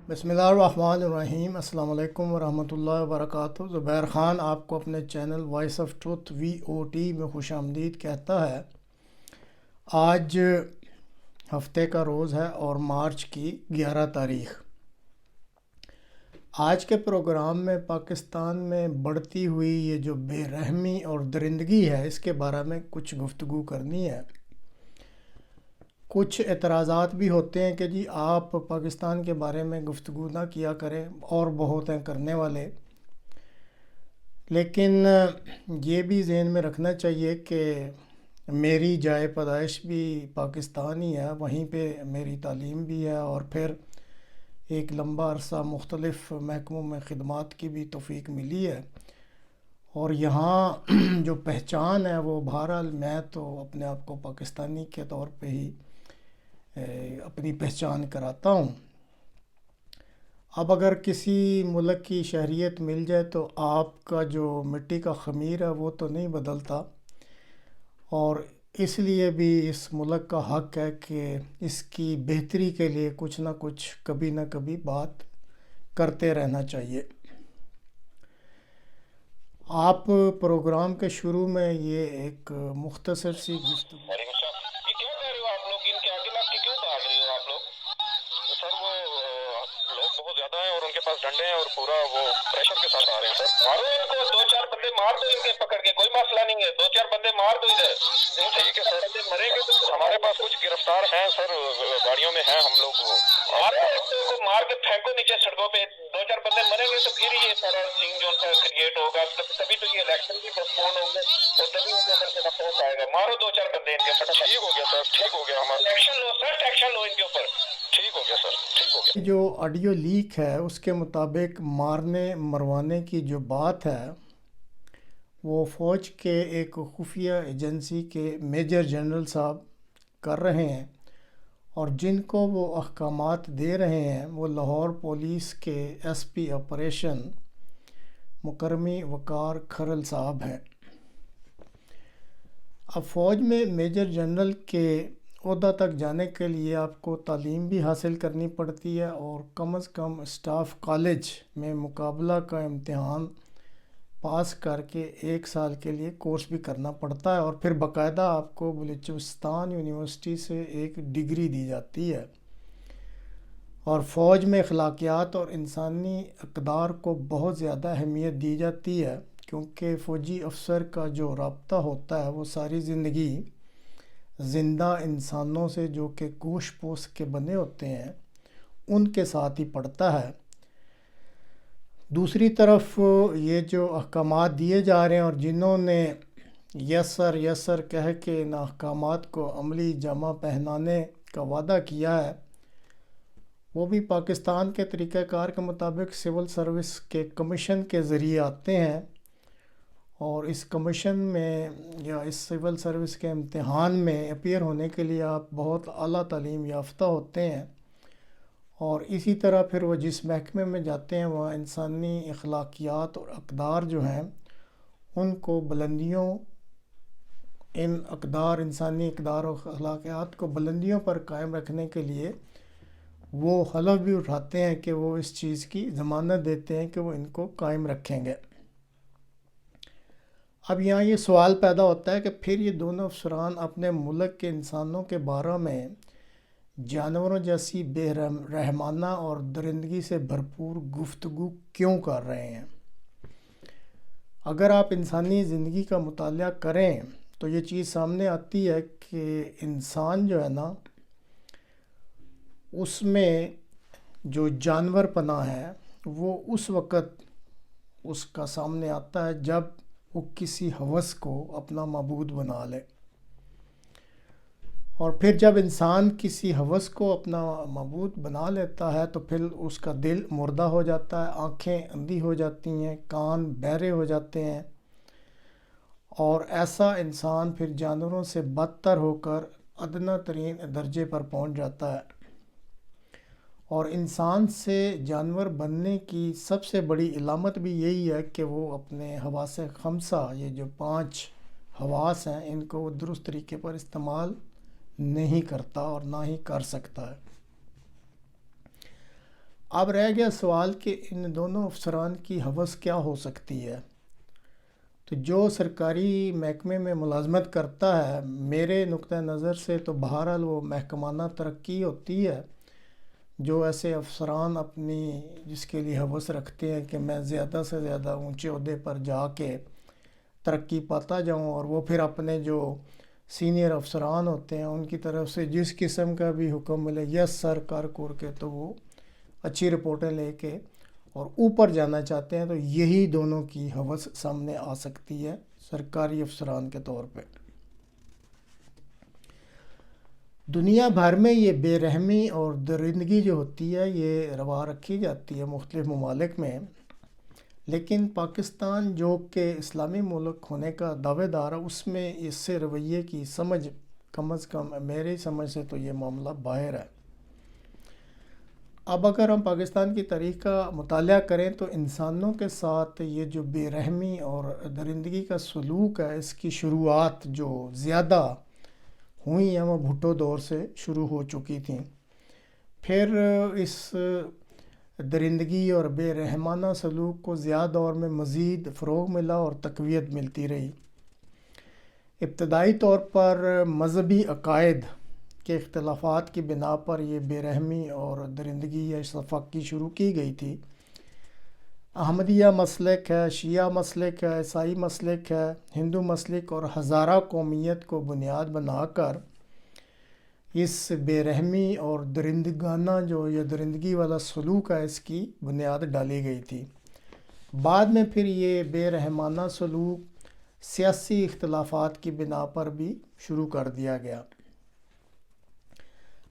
بسم اللہ الرحمن الرحیم۔ السلام علیکم ورحمۃ اللہ وبرکاتہ۔ زبیر خان آپ کو اپنے channel voice of truth VOT میں خوش آمدید کہتا ہے۔ آج ہفتے کا روز ہے اور مارچ کی 11 تاریخ۔ آج کے پروگرام میں پاکستان میں بڑھتی ہوئی یہ جو بے رحمی اور درندگی ہے اس کے بارے میں کچھ گفتگو کرنی ہے۔ کچھ اعتراضات بھی ہوتے ہیں کہ جی آپ پاکستان کے بارے میں گفتگو نہ کیا کریں، اور بہت ہیں کرنے والے، لیکن یہ بھی ذہن میں رکھنا چاہیے کہ میری جائے پیدائش بھی پاکستان ہی ہے، وہیں پہ میری تعلیم بھی ہے، اور پھر ایک لمبا عرصہ مختلف محکموں میں خدمات کی بھی توفیق ملی ہے، اور یہاں جو پہچان ہے وہ بہرحال میں تو اپنے آپ کو پاکستانی کے طور پہ ہی اپنی پہچان کراتا ہوں۔ اب اگر کسی ملک کی شہریت مل جائے تو آپ کا جو مٹی کا خمیر ہے وہ تو نہیں بدلتا، اور اس لیے بھی اس ملک کا حق ہے کہ اس کی بہتری کے لیے کچھ نہ کچھ کبھی نہ کبھی بات کرتے رہنا چاہیے۔ آپ پروگرام کے شروع میں یہ ایک مختصر سی گفتگو۔ وعلیکم السلام۔ یہ کیوں کہہ رہے ہو آپ لوگ، ان کے عاقلات کی کیوں بھاگ رہے ہو آپ لوگ؟ سر وہ لوگ بہت زیادہ ہیں اور ان کے پاس ڈنڈے ہیں اور پورا وہ پریشر کے ساتھ آ رہے ہیں سر۔ مارو ان کو، دو چار بندے مار دو ان کے پکڑ کے، کوئی مسئلہ نہیں ہے، دو چار بندے مار دو ادھر۔ ٹھیک ہے سر، مریں گے تو ہمارے پاس کچھ گرفتار ہیں سر، گاڑیوں میں ہیں ہم لوگ۔ مارو ان کو، مار کے پھینکو نیچے سڑکوں پہ، دو چار بندے مریں گے تو پھر یہ سارا سین جو ہے کریٹ ہوگا، تبھی تو یہ الیکشن بھی پوسٹپون ہوں گے اور تبھی ان کے اندر سے پہنچ آئے گا۔ مارو دو چار بندے ان کے اوپر۔ ٹھیک ہو گیا سر، ٹھیک ہو گیا، ہمارا ایکشن لو سر، ایکشن لو ان کے اوپر۔ ٹھیک ہو گیا سر، ٹھیک ہو گیا۔ جو آڈیو لیک ہے اس کے مطابق مارنے مروانے کی جو بات ہے وہ فوج کے ایک خفیہ ایجنسی کے میجر جنرل صاحب کر رہے ہیں، اور جن کو وہ احکامات دے رہے ہیں وہ لاہور پولیس کے SP آپریشن مکرمی وقار کھرل صاحب ہیں۔ اب فوج میں میجر جنرل کے عہدہ تک جانے کے لیے آپ کو تعلیم بھی حاصل کرنی پڑتی ہے، اور کم از کم اسٹاف کالج میں مقابلہ کا امتحان پاس کر کے 1 سال کے لیے کورس بھی کرنا پڑتا ہے، اور پھر باقاعدہ آپ کو بلوچستان یونیورسٹی سے ایک ڈگری دی جاتی ہے۔ اور فوج میں اخلاقیات اور انسانی اقدار کو بہت زیادہ اہمیت دی جاتی ہے، کیونکہ فوجی افسر کا جو رابطہ ہوتا ہے وہ ساری زندگی زندہ انسانوں سے جو کہ گوشت پوست کے بنے ہوتے ہیں ان کے ساتھ ہی پڑتا ہے۔ دوسری طرف یہ جو احکامات دیے جا رہے ہیں اور جنہوں نے یس سر یس سر کہہ کے ان احکامات کو عملی جامہ پہنانے کا وعدہ کیا ہے، وہ بھی پاکستان کے طریقہ کار کے مطابق سول سروس کے کمیشن کے ذریعے آتے ہیں، اور اس کمیشن میں یا اس سول سروس کے امتحان میں اپیئر ہونے کے لیے آپ بہت اعلیٰ تعلیم یافتہ ہوتے ہیں، اور اسی طرح پھر وہ جس محکمے میں جاتے ہیں وہاں انسانی اخلاقیات اور اقدار جو ہیں ان کو بلندیوں، ان اقدار، انسانی اقدار اور اخلاقیات کو بلندیوں پر قائم رکھنے کے لیے وہ حلف بھی اٹھاتے ہیں کہ وہ اس چیز کی ضمانت دیتے ہیں کہ وہ ان کو قائم رکھیں گے۔ اب یہاں یہ سوال پیدا ہوتا ہے کہ پھر یہ دونوں افسران اپنے ملک کے انسانوں کے بارے میں جانوروں جیسی بے رحمانہ اور درندگی سے بھرپور گفتگو کیوں کر رہے ہیں؟ اگر آپ انسانی زندگی کا مطالعہ کریں تو یہ چیز سامنے آتی ہے کہ انسان جو ہے نا اس میں جو جانور پنا ہے وہ اس وقت اس کا سامنے آتا ہے جب وہ کسی ہوس کو اپنا معبود بنا لے، اور پھر جب انسان کسی ہوس کو اپنا معبود بنا لیتا ہے تو پھر اس کا دل مردہ ہو جاتا ہے، آنکھیں اندھی ہو جاتی ہیں، کان بہرے ہو جاتے ہیں، اور ایسا انسان پھر جانوروں سے بدتر ہو کر ادنیٰ ترین درجے پر پہنچ جاتا ہے۔ اور انسان سے جانور بننے کی سب سے بڑی علامت بھی یہی ہے کہ وہ اپنے حواس خمسہ، یہ جو 5 حواس ہیں، ان کو وہ درست طریقے پر استعمال نہیں کرتا اور نہ ہی کر سکتا ہے۔ اب رہ گیا سوال کہ ان دونوں افسران کی حوث کیا ہو سکتی ہے۔ تو جو سرکاری محکمے میں ملازمت کرتا ہے، میرے نقطہ نظر سے تو بہرحال وہ محکمانہ ترقی ہوتی ہے۔ جو ایسے افسران اپنی جس کے لیے حوث رکھتے ہیں کہ میں زیادہ سے زیادہ اونچے عہدے پر جا کے ترقی پاتا جاؤں، اور وہ پھر اپنے جو سینئر افسران ہوتے ہیں ان کی طرف سے جس قسم کا بھی حکم ملے یس سر کر کور کے تو وہ اچھی رپورٹیں لے کے اور اوپر جانا چاہتے ہیں، تو یہی دونوں کی حوث سامنے آ سکتی ہے سرکاری افسران کے طور پہ۔ دنیا بھر میں یہ بے رحمی اور درندگی جو ہوتی ہے یہ روا رکھی جاتی ہے مختلف ممالک میں، لیکن پاکستان جو کہ اسلامی ملک ہونے کا دعوے دار ہے اس میں اس سے رویے کی سمجھ کم از کم میری سمجھ سے تو یہ معاملہ باہر ہے۔ اب اگر ہم پاکستان کی تاریخ کا مطالعہ کریں تو انسانوں کے ساتھ یہ جو بے رحمی اور درندگی کا سلوک ہے اس کی شروعات جو زیادہ ہوئی ہیں وہ بھٹو دور سے شروع ہو چکی تھیں۔ پھر اس درندگی اور بے رحمانہ سلوک کو زیادہ دور میں مزید فروغ ملا اور تقویت ملتی رہی۔ ابتدائی طور پر مذہبی عقائد کے اختلافات کی بنا پر یہ بے رحمی اور درندگی یا شفقت شروع کی گئی تھی۔ احمدیہ مسلک ہے، شیعہ مسلک ہے، عیسائی مسلک ہے، ہندو مسلک اور ہزارہ قومیت کو بنیاد بنا کر اس بے رحمی اور درندگانہ جو یہ درندگی والا سلوک ہے اس کی بنیاد ڈالی گئی تھی۔ بعد میں پھر یہ بے رحمانہ سلوک سیاسی اختلافات کی بنا پر بھی شروع کر دیا گیا۔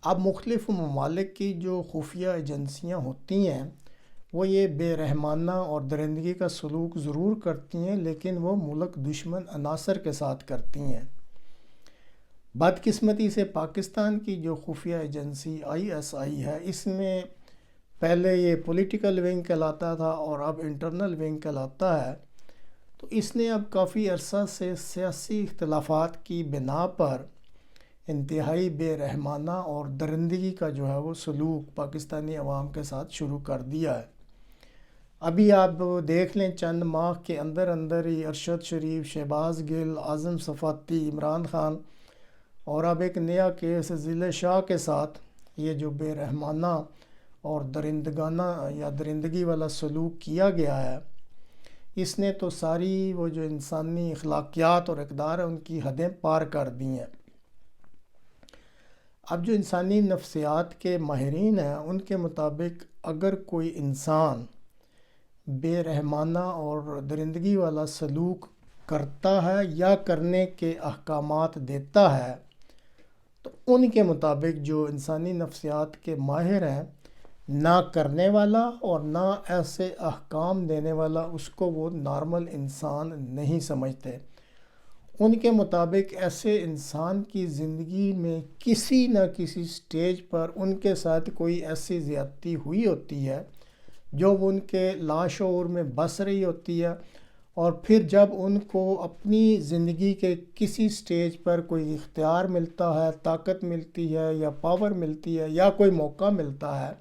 اب مختلف ممالک کی جو خفیہ ایجنسیاں ہوتی ہیں وہ یہ بے رحمانہ اور درندگی کا سلوک ضرور کرتی ہیں، لیکن وہ ملک دشمن عناصر کے ساتھ کرتی ہیں۔ بدقسمتی سے پاکستان کی جو خفیہ ایجنسی ISI ہے اس میں پہلے یہ پولیٹیکل ونگ کہلاتا تھا اور اب انٹرنل ونگ کہلاتا ہے، تو اس نے اب کافی عرصہ سے سیاسی اختلافات کی بنا پر انتہائی بے رحمانہ اور درندگی کا جو ہے وہ سلوک پاکستانی عوام کے ساتھ شروع کر دیا ہے۔ ابھی آپ دیکھ لیں چند ماہ کے اندر اندر ہی ارشد شریف، شہباز گل، اعظم صفاتی، عمران خان اور اب ایک نیا کیس ضلع شاہ کے ساتھ یہ جو بے رحمانہ اور درندگانہ یا درندگی والا سلوک کیا گیا ہے اس نے تو ساری وہ جو انسانی اخلاقیات اور اقدار ہیں ان کی حدیں پار کر دی ہیں۔ اب جو انسانی نفسیات کے ماہرین ہیں ان کے مطابق اگر کوئی انسان بے رحمانہ اور درندگی والا سلوک کرتا ہے یا کرنے کے احکامات دیتا ہے تو ان کے مطابق جو انسانی نفسیات کے ماہر ہیں نہ کرنے والا اور نہ ایسے احکام دینے والا اس کو وہ نارمل انسان نہیں سمجھتے۔ ان کے مطابق ایسے انسان کی زندگی میں کسی نہ کسی سٹیج پر ان کے ساتھ کوئی ایسی زیادتی ہوئی ہوتی ہے جو وہ ان کے لاشعور میں بس رہی ہوتی ہے، اور پھر جب ان کو اپنی زندگی کے کسی سٹیج پر کوئی اختیار ملتا ہے، طاقت ملتی ہے یا پاور ملتی ہے یا کوئی موقع ملتا ہے،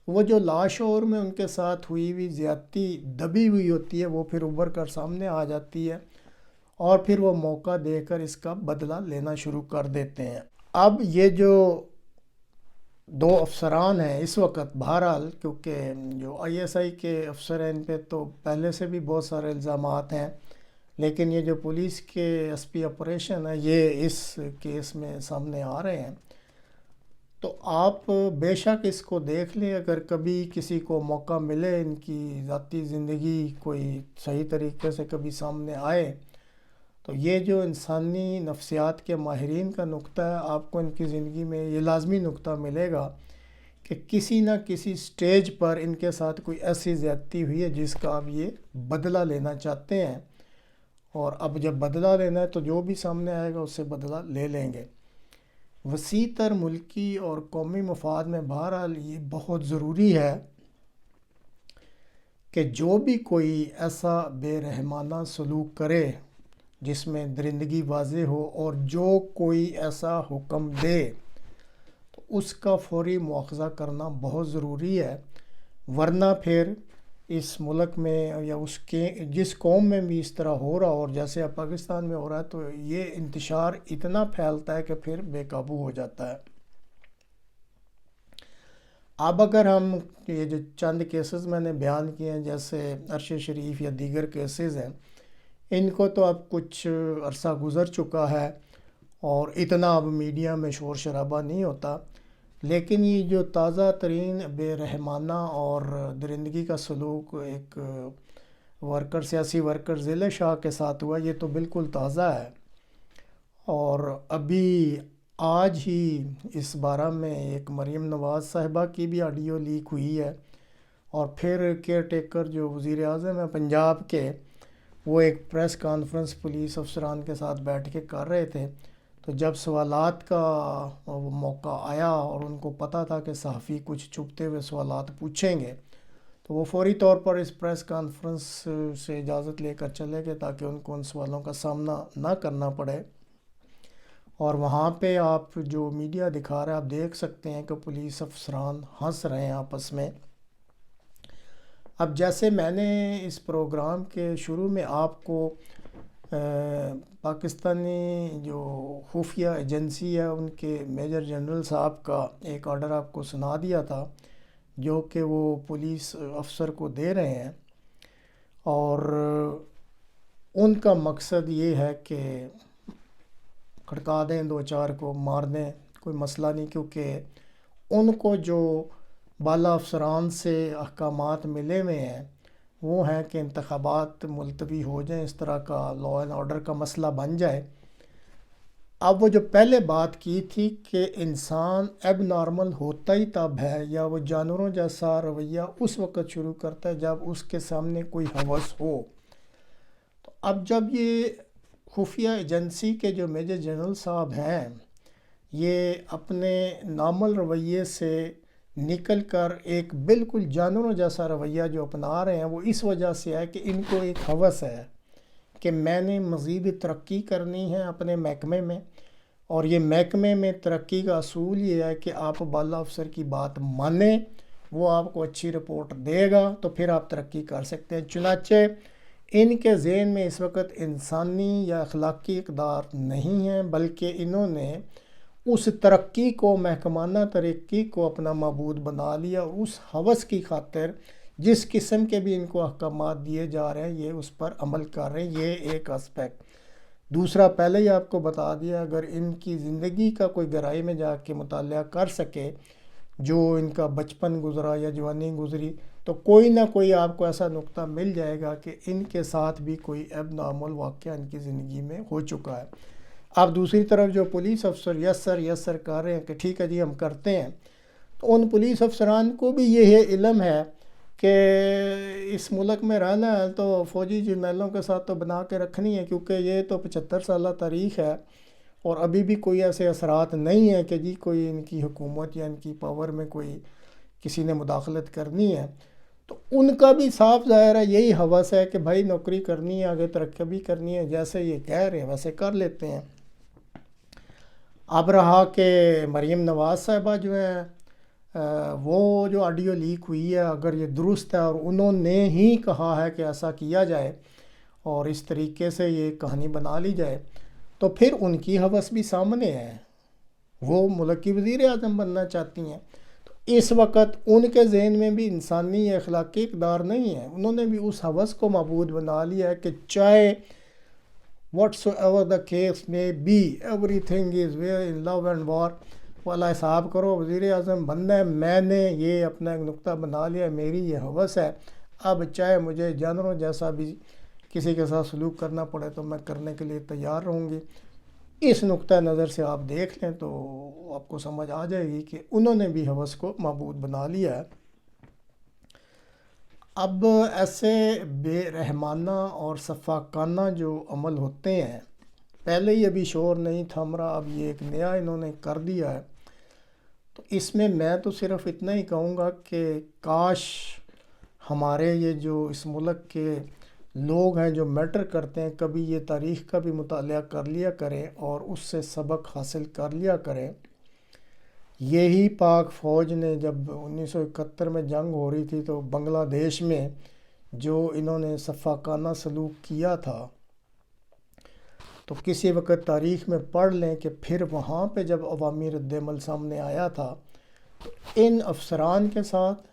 وہ جو لاشعور میں ان کے ساتھ ہوئی ہوئی زیادتی دبی ہوئی ہوتی ہے وہ پھر ابھر کر سامنے آ جاتی ہے اور پھر وہ موقع دے کر اس کا بدلہ لینا شروع کر دیتے ہیں۔ اب یہ جو دو افسران ہیں اس وقت بہرحال کیونکہ جو ISI کے افسر ہیں ان پہ تو پہلے سے بھی بہت سارے الزامات ہیں، لیکن یہ جو پولیس کے SP آپریشن ہے یہ اس کیس میں سامنے آ رہے ہیں، تو آپ بے شک اس کو دیکھ لیں۔ اگر کبھی کسی کو موقع ملے ان کی ذاتی زندگی کوئی صحیح طریقے سے کبھی سامنے آئے تو یہ جو انسانی نفسیات کے ماہرین کا نقطہ ہے آپ کو ان کی زندگی میں یہ لازمی نقطہ ملے گا کہ کسی نہ کسی سٹیج پر ان کے ساتھ کوئی ایسی زیادتی ہوئی ہے جس کا اب یہ بدلہ لینا چاہتے ہیں، اور اب جب بدلہ لینا ہے تو جو بھی سامنے آئے گا اس سے بدلہ لے لیں گے۔ وسیع تر ملکی اور قومی مفاد میں بہرحال یہ بہت ضروری ہے کہ جو بھی کوئی ایسا بے رحمانہ سلوک کرے جس میں درندگی واضح ہو اور جو کوئی ایسا حکم دے تو اس کا فوری مواخذہ کرنا بہت ضروری ہے، ورنہ پھر اس ملک میں یا اس کے جس قوم میں بھی اس طرح ہو رہا اور جیسے اب پاکستان میں ہو رہا ہے تو یہ انتشار اتنا پھیلتا ہے کہ پھر بے قابو ہو جاتا ہے۔ اب اگر ہم یہ جو چند کیسز میں نے بیان کیے ہیں جیسے عرش شریف یا دیگر کیسز ہیں، ان کو تو اب کچھ عرصہ گزر چکا ہے اور اتنا اب میڈیا میں شور شرابہ نہیں ہوتا، لیکن یہ جو تازہ ترین بے رحمانہ اور درندگی کا سلوک ایک سیاسی ورکر ذیل شاہ کے ساتھ ہوا، یہ تو بالکل تازہ ہے۔ اور ابھی آج ہی اس بارہ میں ایک مریم نواز صاحبہ کی بھی آڈیو لیک ہوئی ہے، اور پھر کیئر ٹیکر جو وزیر اعظم ہیں پنجاب کے، وہ ایک پریس کانفرنس پولیس افسران کے ساتھ بیٹھ کے کر رہے تھے، تو جب سوالات کا موقع آیا اور ان کو پتہ تھا کہ صحافی کچھ چھپتے ہوئے سوالات پوچھیں گے، تو وہ فوری طور پر اس پریس کانفرنس سے اجازت لے کر چلے گئے تاکہ ان کو ان سوالوں کا سامنا نہ کرنا پڑے۔ اور وہاں پہ آپ جو میڈیا دکھا رہا ہے آپ دیکھ سکتے ہیں کہ پولیس افسران ہنس رہے ہیں آپس میں۔ اب جیسے میں نے اس پروگرام کے شروع میں آپ کو پاکستانی جو خفیہ ایجنسی ہے ان کے میجر جنرل صاحب کا ایک آرڈر آپ کو سنا دیا تھا جو کہ وہ پولیس افسر کو دے رہے ہیں، اور ان کا مقصد یہ ہے کہ کھڑکا دیں دو چار کو، مار دیں، کوئی مسئلہ نہیں، کیونکہ ان کو جو بالا افسران سے احکامات ملے ہوئے ہیں وہ ہیں کہ انتخابات ملتوی ہو جائیں، اس طرح کا لا اینڈ آرڈر کا مسئلہ بن جائے۔ اب وہ جو پہلے بات کی تھی کہ انسان ایب نارمل ہوتا ہی تب ہے یا وہ جانوروں جیسا رویہ اس وقت شروع کرتا ہے جب اس کے سامنے کوئی ہوس ہو، تو اب جب یہ خفیہ ایجنسی کے جو میجر جنرل صاحب ہیں یہ اپنے نارمل رویے سے نکل کر ایک بالکل جانوروں جیسا رویہ جو اپنا رہے ہیں، وہ اس وجہ سے ہے کہ ان کو ایک ہوس ہے کہ میں نے مزید ترقی کرنی ہے اپنے محکمے میں، اور یہ محکمے میں ترقی کا اصول یہ ہے کہ آپ بالا افسر کی بات مانیں، وہ آپ کو اچھی رپورٹ دے گا تو پھر آپ ترقی کر سکتے ہیں۔ چنانچہ ان کے ذہن میں اس وقت انسانی یا اخلاقی اقدار نہیں ہیں، بلکہ انہوں نے اس ترقی کو، محکمانہ ترقی کو اپنا معبود بنا لیا، اور اس ہوس کی خاطر جس قسم کے بھی ان کو احکامات دیے جا رہے ہیں یہ اس پر عمل کر رہے ہیں۔ یہ ایک اسپیکٹ۔ دوسرا، پہلے ہی آپ کو بتا دیا، اگر ان کی زندگی کا کوئی گہرائی میں جا کے مطالعہ کر سکے، جو ان کا بچپن گزرا یا جوانی گزری، تو کوئی نہ کوئی آپ کو ایسا نقطہ مل جائے گا کہ ان کے ساتھ بھی کوئی ایب نارمل واقعہ ان کی زندگی میں ہو چکا ہے۔ اب دوسری طرف جو پولیس افسر یس سر کر رہے ہیں کہ ٹھیک ہے جی ہم کرتے ہیں، تو ان پولیس افسران کو بھی یہ علم ہے کہ اس ملک میں رہنا ہے تو فوجی جرنیلوں کے ساتھ تو بنا کے رکھنی ہے، کیونکہ یہ تو 75 سالہ تاریخ ہے اور ابھی بھی کوئی ایسے اثرات نہیں ہیں کہ جی کوئی ان کی حکومت یا ان کی پاور میں کوئی کسی نے مداخلت کرنی ہے۔ تو ان کا بھی صاف ظاہر ہے یہی ہوس ہے کہ بھائی نوکری کرنی ہے، آگے ترقی بھی کرنی ہے، جیسے یہ کہہ رہے ہیں ویسے کر لیتے ہیں۔ اب رہا کہ مریم نواز صاحبہ جو ہیں وہ جو آڈیو لیک ہوئی ہے اگر یہ درست ہے اور انہوں نے ہی کہا ہے کہ ایسا کیا جائے اور اس طریقے سے یہ کہانی بنا لی جائے، تو پھر ان کی ہوس بھی سامنے ہے، وہ ملک کی وزیر اعظم بننا چاہتی ہیں۔ تو اس وقت ان کے ذہن میں بھی انسانی یا اخلاقی اقدار نہیں ہے، انہوں نے بھی اس ہوس کو معبود بنا لیا ہے کہ چاہے whatsoever the case may be, everything is there in love and war، والا حساب کرو وزیر اعظم بننا ہے، میں نے یہ اپنا ایک نقطہ بنا لیا، میری یہ ہوس ہے، اب چاہے مجھے جانوروں جیسا بھی کسی کے ساتھ سلوک کرنا پڑے تو میں کرنے کے لیے تیار رہوں گی۔ اس نقطہ نظر سے آپ دیکھ لیں تو آپ کو سمجھ آ جائے گی کہ انہوں نے بھی ہوس کو معبود بنا لیا ہے۔ اب ایسے بے رحمانہ اور شفاقانہ جو عمل ہوتے ہیں، پہلے ہی ابھی شور نہیں تھم رہا، اب یہ ایک نیا انہوں نے کر دیا ہے، تو اس میں تو صرف اتنا ہی کہوں گا کہ کاش ہمارے یہ جو اس ملک کے لوگ ہیں جو میٹر کرتے ہیں کبھی یہ تاریخ کا بھی مطالعہ کر لیا کریں اور اس سے سبق حاصل کر لیا کریں۔ یہی پاک فوج نے جب 1971 میں جنگ ہو رہی تھی تو بنگلہ دیش میں جو انہوں نے سفاکانہ سلوک کیا تھا، تو کسی وقت تاریخ میں پڑھ لیں کہ پھر وہاں پہ جب عوامی رد عمل سامنے آیا تھا تو ان افسران کے ساتھ،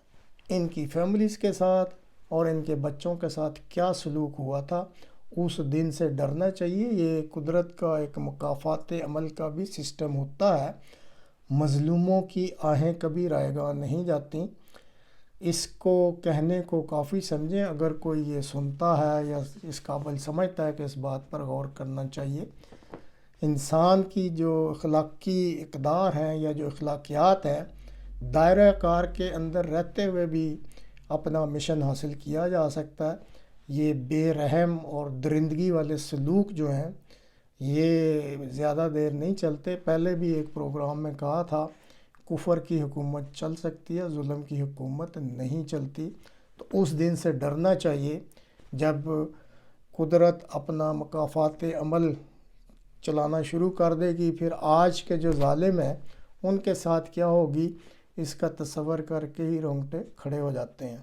ان کی فیملیز کے ساتھ اور ان کے بچوں کے ساتھ کیا سلوک ہوا تھا، اس دن سے ڈرنا چاہیے۔ یہ قدرت کا ایک مکافات عمل کا بھی سسٹم ہوتا ہے، مظلوموں کی آہیں کبھی رائیگاں نہیں جاتی۔ اس کو کہنے کو کافی سمجھیں، اگر کوئی یہ سنتا ہے یا اس قابل سمجھتا ہے کہ اس بات پر غور کرنا چاہیے۔ انسان کی جو اخلاقی اقدار ہیں یا جو اخلاقیات ہیں، دائرہ کار کے اندر رہتے ہوئے بھی اپنا مشن حاصل کیا جا سکتا ہے۔ یہ بے رحم اور درندگی والے سلوک جو ہیں یہ زیادہ دیر نہیں چلتے۔ پہلے بھی ایک پروگرام میں کہا تھا، کفر کی حکومت چل سکتی ہے، ظلم کی حکومت نہیں چلتی۔ تو اس دن سے ڈرنا چاہیے جب قدرت اپنا مکافات عمل چلانا شروع کر دے گی۔ پھر آج کے جو ظالم ہیں ان کے ساتھ کیا ہوگی، اس کا تصور کر کے ہی رونگٹے کھڑے ہو جاتے ہیں۔